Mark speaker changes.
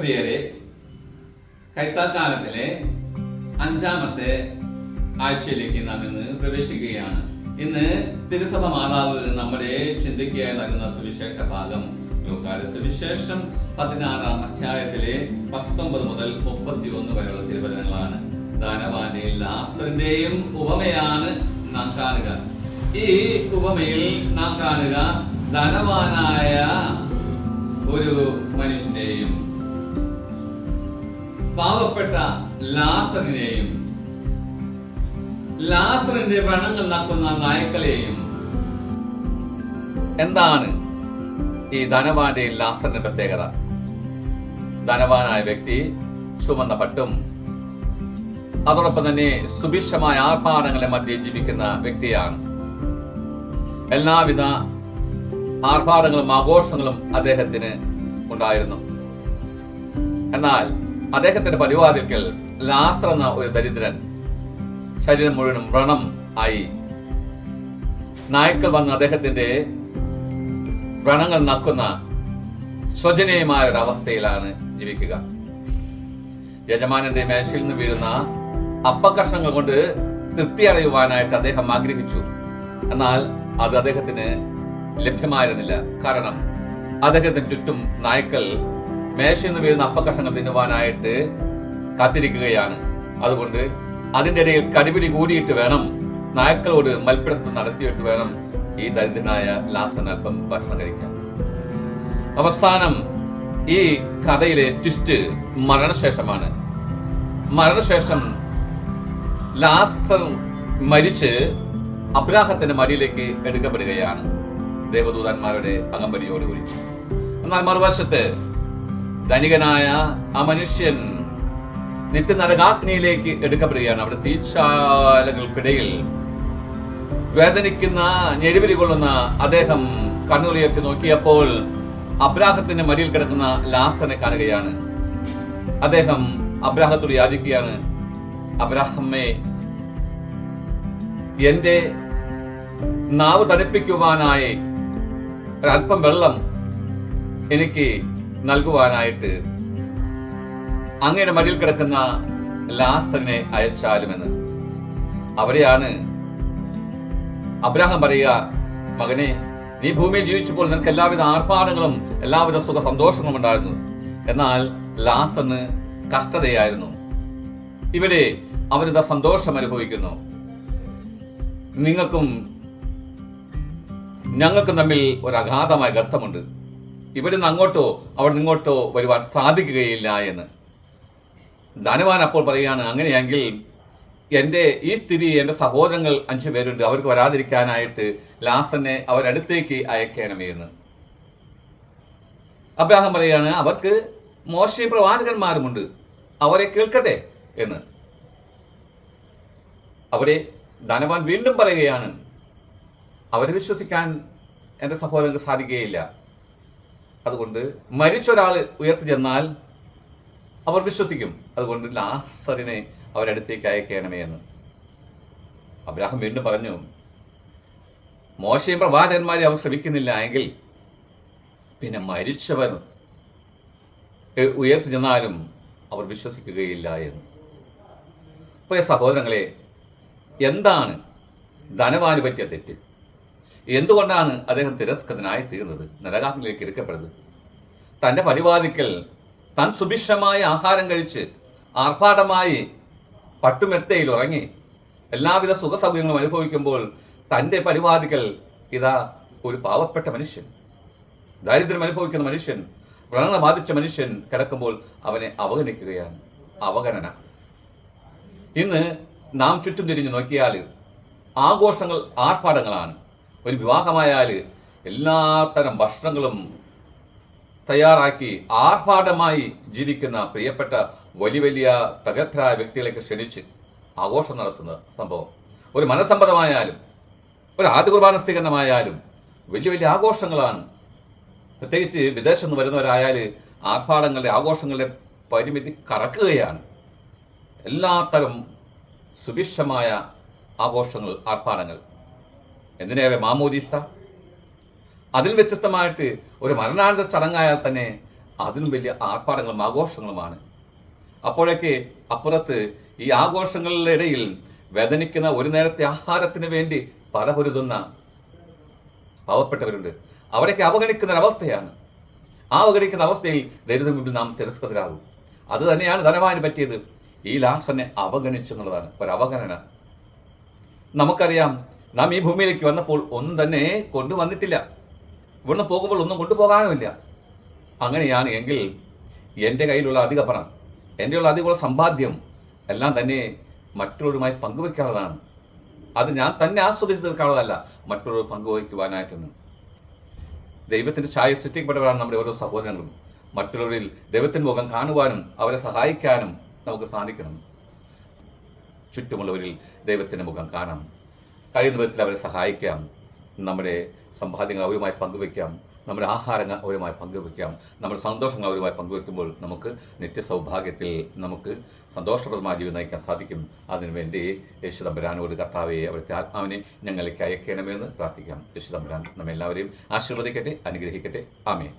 Speaker 1: പ്രിയരെ, കൈത്താക്കാലത്തിലെ 5-ാമത്തെ ആഴ്ചയിലേക്ക് നാം ഇന്ന് പ്രവേശിക്കുകയാണ്. ഇന്ന് തിരുസഭ മാതാവ് നമ്മുടെ ചിന്തയ്ക്കായി നൽകുന്ന സുവിശേഷ ഭാഗം ലൂക്കായുടെ സുവിശേഷം 16-ാം അധ്യായത്തിലെ 19 മുതൽ 31 വരെയുള്ള തിരുവചനങ്ങളാണ്. ധനവാന്റെയും ലാസറിന്റെയും ഉപമയാണ് നാം കാണുക. ഈ ഉപമയിൽ നാം കാണുക ധനവാനായ ഒരു മനുഷ്യനെയും പാവപ്പെട്ട ലാസറിനെയും ലാസറിന്റെ വ്രണങ്ങൾ നക്കുന്ന നായ്ക്കളെയും. എന്താണ് ഈ ധനവാന്റെയും ലാസറിന്റെ പ്രത്യേകത? ധനവാനായ വ്യക്തി ചുമന്ന പട്ടും അതോടൊപ്പം തന്നെ സുഭിക്ഷമായ ആർഭാടങ്ങളെ മധ്യേ ജീവിക്കുന്ന വ്യക്തിയാണ്. എല്ലാവിധ ആർഭാടങ്ങളും ആഘോഷങ്ങളും അദ്ദേഹത്തിന് ഉണ്ടായിരുന്നു. എന്നാൽ അദ്ദേഹത്തിന്റെ പരിവാതിൽക്കൽ ലാസർ എന്ന ഒരു ദരിദ്രൻ, ശരീരം മുഴുവനും വ്രണം ആയി. നായ്ക്കൾ വന്ന് അദ്ദേഹത്തിന്റെ വ്രണങ്ങൾ നക്കുന്ന ശോചനീയമായ ഒരു അവസ്ഥയിലാണ് ജീവിക്കുക. യജമാനന്റെ മേശയിൽ നിന്ന് വീഴുന്ന അപ്പക്കഷ്ണങ്ങൾ കൊണ്ട് തൃപ്തി അടയുവാനായിട്ട് അദ്ദേഹം ആഗ്രഹിച്ചു. എന്നാൽ അത് അദ്ദേഹത്തിന് ലഭ്യമായിരുന്നില്ല. കാരണം അദ്ദേഹത്തിന് ചുറ്റും നായ്ക്കൾ മേശയിൽ നിന്ന് വീഴുന്ന അപ്പക്കഷ്ണങ്ങൾ തിന്നുവാനായിട്ട് കാത്തിരിക്കുകയാണ്. അതുകൊണ്ട് അതിൻ്റെ ഇടയിൽ കടിപിടി കൂടിയിട്ട് വേണം, നായ്ക്കളോട് മൽപ്പിടുത്തം നടത്തിയിട്ട് വേണം ഈ ദരിദ്രനായ ലാസറിന് അല്പം ഭക്ഷണം കഴിക്കാൻ. അവസാനം ഈ കഥയിലെ ട്വിസ്റ്റ് മരണശേഷമാണ്. മരണശേഷം ലാസർ മരിച്ച് അബ്രാഹത്തിന്റെ മടിയിലേക്ക് എടുക്കപ്പെടുകയാണ് ദേവദൂതന്മാരുടെ അകമ്പടിയോടുകൂടി. എന്നാൽ മറുവശത്ത് ധനികനായ ആ മനുഷ്യൻ നിത്യനരകാഗ്നിയിലേക്ക് എടുക്കപ്പെടുകയാണ്. അവിടെ തീച്ചാലകൾക്കിടയിൽ വേദനിക്കുന്ന ഞെരിവിരി കൊള്ളുന്ന അദ്ദേഹം കണ്ണുകളുയർത്തി നോക്കിയപ്പോൾ അബ്രാഹത്തിന്റെ മടിയിൽ കിടക്കുന്ന ലാസറിനെ കാണുകയാണ്. അദ്ദേഹം അബ്രാഹത്തോട് യാചിക്കുകയാണ്, അബ്രാഹമേ, എന്റെ നാവ് തണുപ്പിക്കുവാനായി ഒരല്പം വെള്ളം എനിക്ക് നൽകുവാനായിട്ട് അങ്ങയുടെ മടിയിൽ കിടക്കുന്ന ലാസറിനെ അയച്ചാലുമെന്ന്. അവിടെയാണ് അബ്രാഹാം പറയുക, മകനെ, നീ ഭൂമിയിൽ ജീവിച്ചപ്പോൾ നിനക്ക് എല്ലാവിധ ആർഭാടങ്ങളും എല്ലാവിധ സുഖ സന്തോഷങ്ങളും ഉണ്ടായിരുന്നു. എന്നാൽ ലാസറിന് കഷ്ടതയായിരുന്നു. ഇവിടെ അവരിതാ സന്തോഷം അനുഭവിക്കുന്നു. നിങ്ങൾക്കും ഞങ്ങൾക്കും തമ്മിൽ ഒരു അഗാധമായ ഗർത്തമുണ്ട്. ഇവിടെ നിന്ന് അങ്ങോട്ടോ അവിടെ നിങ്ങോട്ടോ വരുവാൻ സാധിക്കുകയില്ല എന്ന്. ധനവാൻ അപ്പോൾ പറയുകയാണ്, അങ്ങനെയെങ്കിൽ എൻ്റെ ഈ സ്ഥിതി എൻ്റെ സഹോദരങ്ങൾ 5 പേരുണ്ട്, അവർക്ക് വരാതിരിക്കാനായിട്ട് ലാസറിനെ അവരടുത്തേക്ക് അയക്കണമേ എന്ന്. അബ്രാഹാം പറയുകയാണ്, അവർക്ക് മോശയും പ്രവാചകന്മാരുമുണ്ട്, അവരെ കേൾക്കട്ടെ എന്ന്. അവിടെ ധനവാൻ വീണ്ടും പറയുകയാണ്, അവരെ വിശ്വസിക്കാൻ എൻ്റെ സഹോദരങ്ങൾക്ക് സാധിക്കുകയില്ല. അതുകൊണ്ട് മരിച്ചൊരാൾ ഉയർത്തി ചെന്നാൽ അവർ വിശ്വസിക്കും. അതുകൊണ്ട് ലാസറിനെ അവരടുത്തേക്ക് അയക്കണമേ എന്ന്. അബ്രാഹാം വീണ്ടും പറഞ്ഞു, മോശയും പ്രവാചകന്മാരെ അവർ ശ്രമിക്കുന്നില്ല എങ്കിൽ പിന്നെ മരിച്ചവർ ഉയർത്തി ചെന്നാലും അവർ വിശ്വസിക്കുകയില്ല എന്ന്. പ്രിയ സഹോദരങ്ങളെ, എന്താണ് ധനവാന് പറ്റിയ തെറ്റ്? എന്തുകൊണ്ടാണ് അദ്ദേഹം തിരസ്കൃതനായി തീർന്നത്, നരകാഗ്നിയിലേക്ക് എടുക്കപ്പെടുന്നത്? തൻ്റെ പരിവാദിക്കൽ താൻ സുഭിക്ഷമായ ആഹാരം കഴിച്ച് ആർഭാടമായി പട്ടുമെത്തയിൽ ഉറങ്ങി എല്ലാവിധ സുഖസൗകര്യങ്ങളും അനുഭവിക്കുമ്പോൾ തൻ്റെ പരിവാദിക്കൽ ഇതാ ഒരു പാവപ്പെട്ട മനുഷ്യൻ, ദാരിദ്ര്യം അനുഭവിക്കുന്ന മനുഷ്യൻ, വ്രണങ്ങൾ ബാധിച്ച മനുഷ്യൻ കിടക്കുമ്പോൾ അവനെ അവഗണിക്കുകയാണ്. അവഗണന. ഇന്ന് നാം ചുറ്റും തിരിഞ്ഞു നോക്കിയാൽ ആഘോഷങ്ങൾ, ആർഭാടങ്ങളാണ്. ഒരു വിവാഹമായാൽ എല്ലാത്തരം ഭക്ഷണങ്ങളും തയ്യാറാക്കി ആർഭാടമായി ജീവിക്കുന്ന പ്രിയപ്പെട്ട വലിയ വലിയ പ്രഗത്ഭരായ വ്യക്തികളെയൊക്കെ ക്ഷണിച്ച് ആഘോഷം നടത്തുന്ന സംഭവം. ഒരു മനസ്സമ്മതമായാലും ഒരു ആദ്യ കുർബാന സ്വീകരണമായാലും വലിയ വലിയ ആഘോഷങ്ങളാണ്. പ്രത്യേകിച്ച് വിദേശത്ത് നിന്ന് വരുന്നവരായാൽ ആർഭാടങ്ങളുടെ, ആഘോഷങ്ങളുടെ പരിമിതി കറക്കുകയാണ്. എല്ലാത്തരം സുഭിക്ഷമായ ആഘോഷങ്ങൾ, ആർഭാടങ്ങൾ. എന്തിനേറെ മാമോദീസ, അതിൽ വ്യത്യസ്തമായിട്ട് ഒരു മരണാനന്തര ചടങ്ങായാൽ തന്നെ അതിലും വലിയ ആർപ്പാടങ്ങളും ആഘോഷങ്ങളുമാണ്. അപ്പോഴൊക്കെ അപ്പുറത്ത് ഈ ആഘോഷങ്ങളുടെ ഇടയിൽ വേദനിക്കുന്ന ഒരു നേരത്തെ ആഹാരത്തിന് വേണ്ടി പലപൊരുതുന്ന പാവപ്പെട്ടവരുണ്ട്. അവരൊക്കെ അവഗണിക്കുന്ന ഒരവസ്ഥയാണ്. ആ അവഗണിക്കുന്ന അവസ്ഥയിൽ ദൈവത്തിന് മുമ്പിൽ നാം തിരസ്കൃതരാകും. അത് തന്നെയാണ് ധനവാന് പറ്റിയത്. ഈ ലാസനെ അവഗണിച്ചു എന്നുള്ളതാണ് ഒരവഗണന. നമുക്കറിയാം, നാം ഈ ഭൂമിയിലേക്ക് വന്നപ്പോൾ ഒന്നും തന്നെ കൊണ്ടുവന്നിട്ടില്ല. ഇവിടുന്ന് പോകുമ്പോൾ ഒന്നും കൊണ്ടുപോകാനുമില്ല. അങ്ങനെയാണ് എങ്കിൽ എൻ്റെ കയ്യിലുള്ള അധിക പണം, എൻ്റെയുള്ള അധികമുള്ള സമ്പാദ്യം എല്ലാം തന്നെ മറ്റുള്ളവരുമായി പങ്കുവയ്ക്കാനുള്ളതാണ്. അത് ഞാൻ തന്നെ ആസ്വദിച്ച് തീർക്കാനുള്ളതല്ല, മറ്റുള്ളവർ പങ്കുവയ്ക്കുവാനായിട്ടൊന്നും. ദൈവത്തിൻ്റെ ഛായ സൃഷ്ടിക്കപ്പെട്ടവരാണ് നമ്മുടെ ഓരോ സഹോദരങ്ങളും. മറ്റുള്ളവരിൽ ദൈവത്തിൻ്റെ മുഖം കാണുവാനും അവരെ സഹായിക്കാനും നമുക്ക് സാധിക്കണം. ചുറ്റുമുള്ളവരിൽ ദൈവത്തിൻ്റെ മുഖം കാണാം. കഴിയുന്ന വിധത്തിൽ അവരെ സഹായിക്കാം. നമ്മുടെ സമ്പാദ്യങ്ങൾ അവരുമായി പങ്കുവയ്ക്കാം. നമ്മുടെ ആഹാരങ്ങൾ അവരുമായി പങ്കുവയ്ക്കാം. നമ്മുടെ സന്തോഷങ്ങൾ അവരുമായി പങ്കുവയ്ക്കുമ്പോൾ നമുക്ക് നിത്യസൗഭാഗ്യത്തിൽ നമുക്ക് സന്തോഷപ്രദമായ ജീവിതം നയിക്കാൻ സാധിക്കും. അതിനുവേണ്ടി യേശു തമ്പുരാനോട് കർത്താവെ അവിടുത്തെ ആത്മാവിനെ ഞങ്ങളിലേക്ക് അയക്കണമെന്ന് പ്രാർത്ഥിക്കാം. യേശു തമ്പുരാൻ നമ്മെല്ലാവരെയും ആശീർവദിക്കട്ടെ, അനുഗ്രഹിക്കട്ടെ. ആമേൻ.